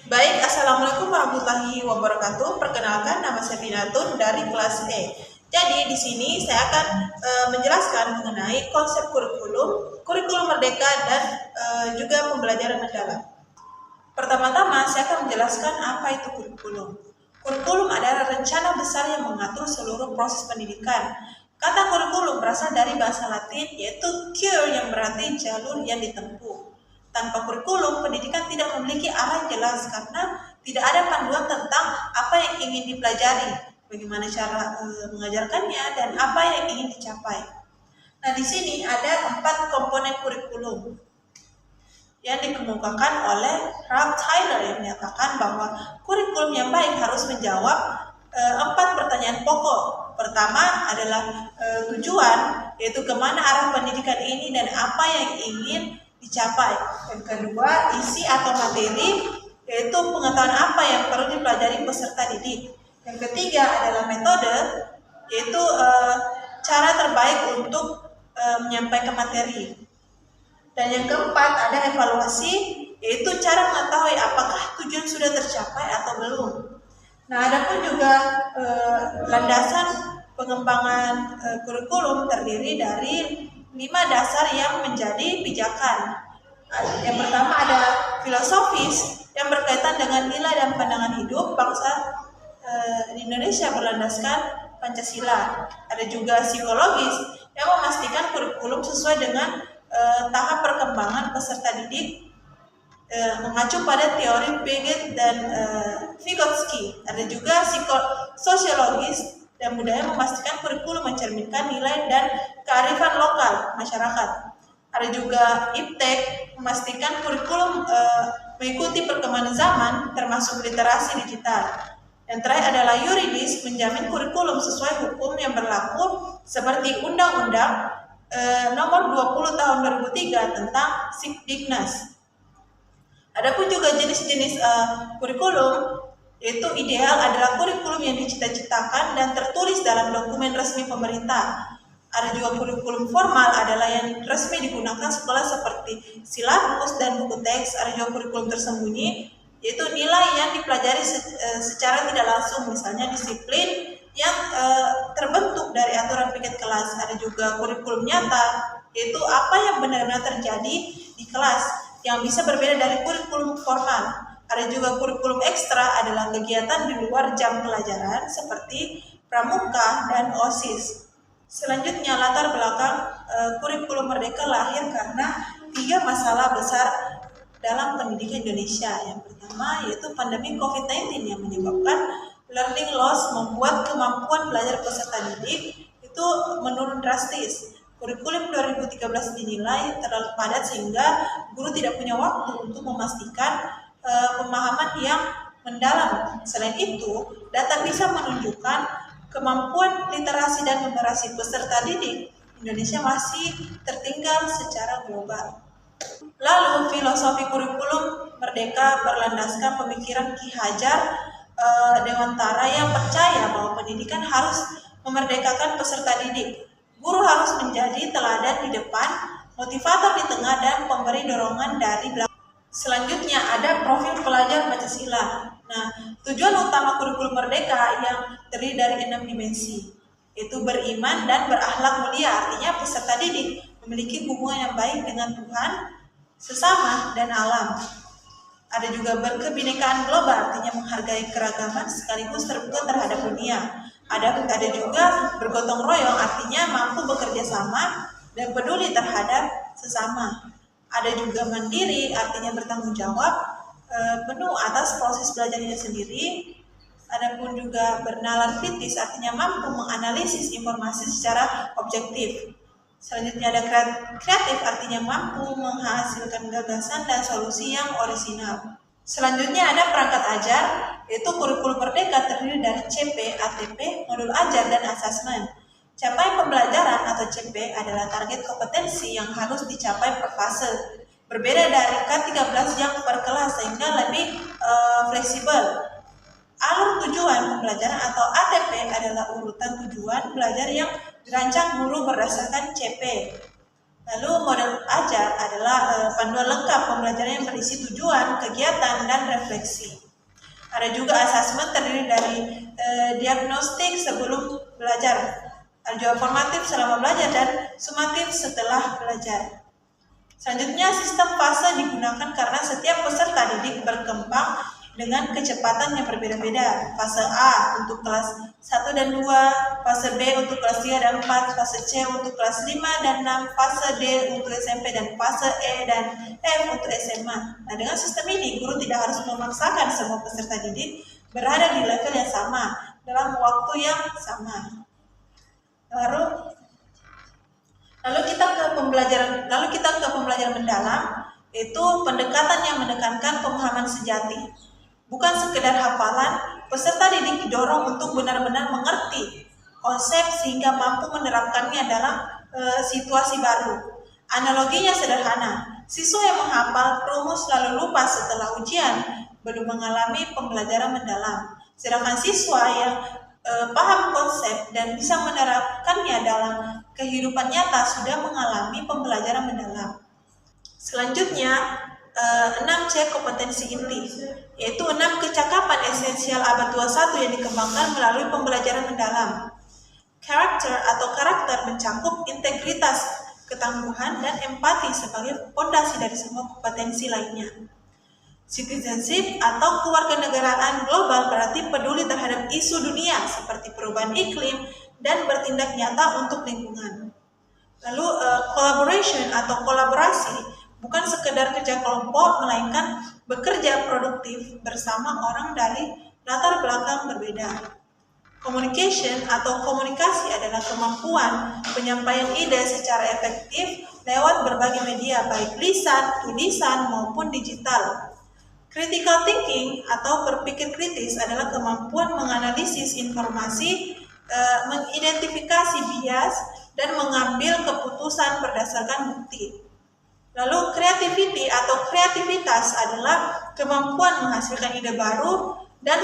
Baik, Assalamualaikum warahmatullahi wabarakatuh. Perkenalkan, nama saya Pinatun dari kelas E. Jadi di sini saya akan menjelaskan mengenai konsep kurikulum merdeka dan juga pembelajaran mendalam. Pertama-tama saya akan menjelaskan apa itu kurikulum. Kurikulum adalah rencana besar yang mengatur seluruh proses pendidikan. Kata kurikulum berasal dari bahasa Latin yaitu cur yang berarti jalur yang ditempuh. Tanpa kurikulum, pendidikan tidak memiliki arah yang jelas karena tidak ada panduan tentang apa yang ingin dipelajari, bagaimana cara mengajarkannya, dan apa yang ingin dicapai. Nah, di sini ada 4 komponen kurikulum yang dikemukakan oleh Ralph Tyler yang menyatakan bahwa kurikulum yang baik harus menjawab 4 pertanyaan pokok. Pertama adalah tujuan, yaitu kemana arah pendidikan ini dan apa yang ingin dicapai. Yang kedua, isi atau materi, yaitu pengetahuan apa yang perlu dipelajari peserta didik. Yang ketiga adalah metode, yaitu cara terbaik untuk menyampaikan materi. Dan yang keempat ada evaluasi, yaitu cara mengetahui apakah tujuan sudah tercapai atau belum. Nah, ada pun juga landasan pengembangan kurikulum terdiri dari 5 dasar yang menjadi pijakan. Yang pertama ada filosofis yang berkaitan dengan nilai dan pandangan hidup bangsa di Indonesia berlandaskan Pancasila. Ada juga psikologis yang memastikan kurikulum sesuai dengan tahap perkembangan peserta didik mengacu pada teori Piaget dan Vygotsky. Ada juga sosiologis dan budaya memastikan kurikulum mencerminkan nilai dan kearifan lokal masyarakat. Ada juga iptek memastikan kurikulum mengikuti perkembangan zaman termasuk literasi digital. Yang terakhir adalah yuridis, menjamin kurikulum sesuai hukum yang berlaku seperti Undang-Undang Nomor 20 Tahun 2003 tentang Sikdiknas. Adapun juga jenis-jenis kurikulum, yaitu ideal adalah kurikulum yang dicita-citakan dan tertulis dalam dokumen resmi pemerintah. Ada juga kurikulum formal adalah yang resmi digunakan sekolah seperti silabus dan buku teks. Ada juga kurikulum tersembunyi, yaitu nilai yang dipelajari secara tidak langsung, misalnya disiplin yang terbentuk dari aturan piket kelas. Ada juga kurikulum nyata, yaitu apa yang benar-benar terjadi di kelas, yang bisa berbeda dari kurikulum formal. Ada juga kurikulum ekstra adalah kegiatan di luar jam pelajaran seperti pramuka dan OSIS. Selanjutnya latar belakang kurikulum merdeka lahir karena 3 masalah besar dalam pendidikan Indonesia. Yang pertama yaitu pandemi COVID-19 yang menyebabkan learning loss, membuat kemampuan belajar peserta didik itu menurun drastis. Kurikulum 2013 dinilai terlalu padat sehingga guru tidak punya waktu untuk memastikan pemahaman yang mendalam. Selain itu, data bisa menunjukkan kemampuan literasi dan numerasi peserta didik Indonesia masih tertinggal secara global. Lalu, filosofi kurikulum merdeka berlandaskan pemikiran Ki Hajar Dewantara yang percaya bahwa pendidikan harus memerdekakan peserta didik. Guru harus menjadi teladan di depan, motivator di tengah, dan pemberi dorongan dari belakang. Selanjutnya ada profil pelajar Pancasila. Nah, tujuan utama kurikulum merdeka yang terdiri dari 6 dimensi, yaitu beriman dan berakhlak mulia, artinya peserta didik memiliki hubungan yang baik dengan Tuhan, sesama, dan alam. Ada juga berkebinekaan global, artinya menghargai keragaman sekaligus terbuka terhadap dunia. Ada juga bergotong royong, artinya mampu bekerja sama dan peduli terhadap sesama. Ada juga mandiri, artinya bertanggung jawab penuh atas proses belajarnya sendiri. Adapun juga bernalar kritis, artinya mampu menganalisis informasi secara objektif. Selanjutnya ada kreatif, artinya mampu menghasilkan gagasan dan solusi yang orisinal. Selanjutnya ada perangkat ajar, yaitu kurikulum merdeka terdiri dari CP, ATP, modul ajar, dan asesmen. Capaian pembelajaran atau CP adalah target kompetensi yang harus dicapai per fase. Berbeda dari K13 yang per kelas sehingga lebih fleksibel. Alur tujuan pembelajaran atau ATP adalah urutan tujuan belajar yang dirancang guru berdasarkan CP. Lalu model ajar adalah panduan lengkap pembelajaran yang berisi tujuan, kegiatan, dan refleksi. Ada juga asesmen terdiri dari diagnostik sebelum belajar, ada juga formatif selama belajar, dan sumatif setelah belajar. Selanjutnya, sistem fase digunakan karena setiap peserta didik berkembang dengan kecepatan yang berbeda-beda. Fase A untuk kelas 1 dan 2, fase B untuk kelas 3 dan 4, fase C untuk kelas 5 dan 6, fase D untuk SMP, dan fase E dan F untuk SMA. Nah, dengan sistem ini, guru tidak harus memaksakan semua peserta didik berada di level yang sama dalam waktu yang sama. Lalu kita ke pembelajaran mendalam, yaitu pendekatan yang menekankan pemahaman sejati. Bukan sekedar hafalan, peserta didik didorong untuk benar-benar mengerti konsep sehingga mampu menerapkannya dalam situasi baru. Analoginya sederhana, siswa yang menghafal rumus lalu lupa setelah ujian belum mengalami pembelajaran mendalam. Sedangkan siswa yang paham konsep dan bisa menerapkannya dalam kehidupan nyata sudah mengalami pembelajaran mendalam. Selanjutnya, 6C kompetensi inti, yaitu 6 kecakapan esensial abad 21 yang dikembangkan melalui pembelajaran mendalam. Karakter mencakup integritas, ketangguhan, dan empati sebagai fondasi dari semua kompetensi lainnya. Citizenship atau kewarganegaraan global berarti peduli terhadap isu dunia seperti perubahan iklim dan bertindak nyata untuk lingkungan. Lalu collaboration atau kolaborasi bukan sekedar kerja kelompok, melainkan bekerja produktif bersama orang dari latar belakang berbeda. Communication atau komunikasi adalah kemampuan penyampaian ide secara efektif lewat berbagai media, baik lisan, tulisan, maupun digital. Critical thinking atau berpikir kritis adalah kemampuan menganalisis informasi, mengidentifikasi bias, dan mengambil keputusan berdasarkan bukti. Lalu creativity atau kreativitas adalah kemampuan menghasilkan ide baru dan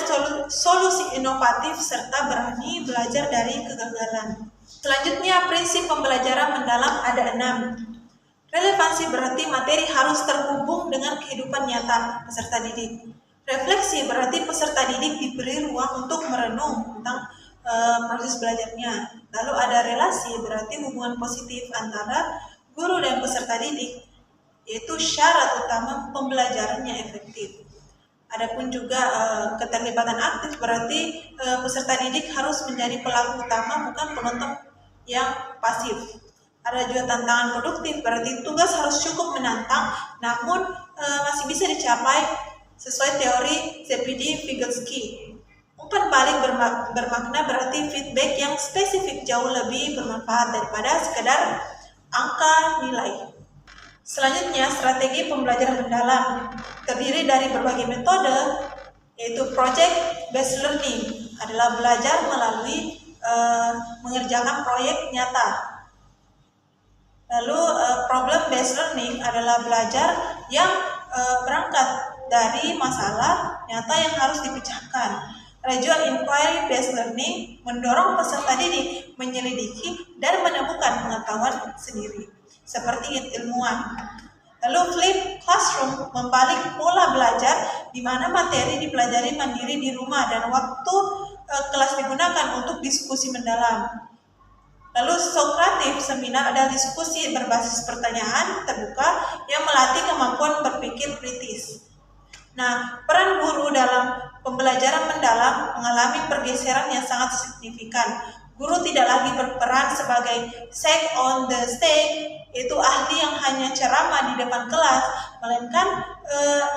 solusi inovatif serta berani belajar dari kegagalan. Selanjutnya, prinsip pembelajaran mendalam ada 6. Relevansi berarti materi harus terhubung dengan kehidupan nyata peserta didik. Refleksi berarti peserta didik diberi ruang untuk merenung tentang proses belajarnya. Lalu ada relasi berarti hubungan positif antara guru dan peserta didik, yaitu syarat utama pembelajarannya efektif. Adapun juga keterlibatan aktif berarti peserta didik harus menjadi pelaku utama, bukan penonton yang pasif. Ada juga tantangan produktif, berarti tugas harus cukup menantang, namun masih bisa dicapai sesuai teori CPD-Vygotsky. Umpan balik bermakna berarti feedback yang spesifik jauh lebih bermanfaat daripada sekedar angka nilai. Selanjutnya, strategi pembelajaran mendalam terdiri dari berbagai metode, yaitu project-based learning adalah belajar melalui mengerjakan proyek nyata. Lalu problem-based learning adalah belajar yang berangkat dari masalah nyata yang harus dipecahkan. Ada juga inquiry-based learning mendorong peserta didik menyelidiki dan menemukan pengetahuan sendiri, seperti ilmuwan. Lalu flip classroom membalik pola belajar di mana materi dipelajari mandiri di rumah dan waktu kelas digunakan untuk diskusi mendalam. Lalu Sokratif seminar adalah diskusi berbasis pertanyaan terbuka yang melatih kemampuan berpikir kritis. Nah, peran guru dalam pembelajaran mendalam mengalami pergeseran yang sangat signifikan. Guru tidak lagi berperan sebagai sage on the stage, yaitu ahli yang hanya ceramah di depan kelas, melainkan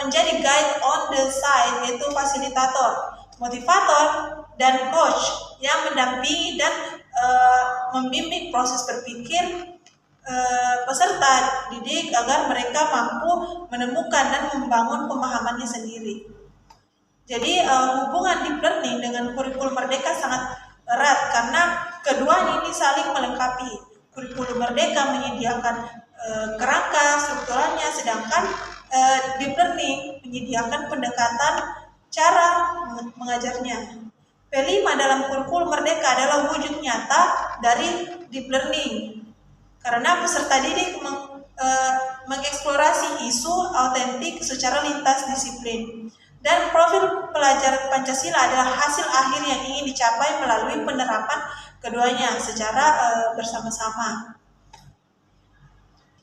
menjadi guide on the side, yaitu fasilitator, motivator, dan coach yang mendampingi dan membimbing proses berpikir peserta didik agar mereka mampu menemukan dan membangun pemahamannya sendiri. Jadi hubungan deep learning dengan kurikulum merdeka sangat erat karena keduanya ini saling melengkapi. Kurikulum merdeka menyediakan kerangka strukturalnya, sedangkan deep learning menyediakan pendekatan cara mengajarnya. P5 dalam kurikulum merdeka adalah wujud nyata dari deep learning. karena peserta didik mengeksplorasi isu autentik secara lintas disiplin. Dan profil pelajar Pancasila adalah hasil akhir yang ingin dicapai melalui penerapan keduanya secara bersama-sama.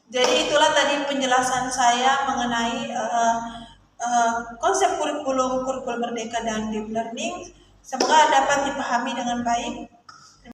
Jadi itulah tadi penjelasan saya mengenai konsep kurikulum merdeka dan deep learning. Semoga dapat dipahami dengan baik.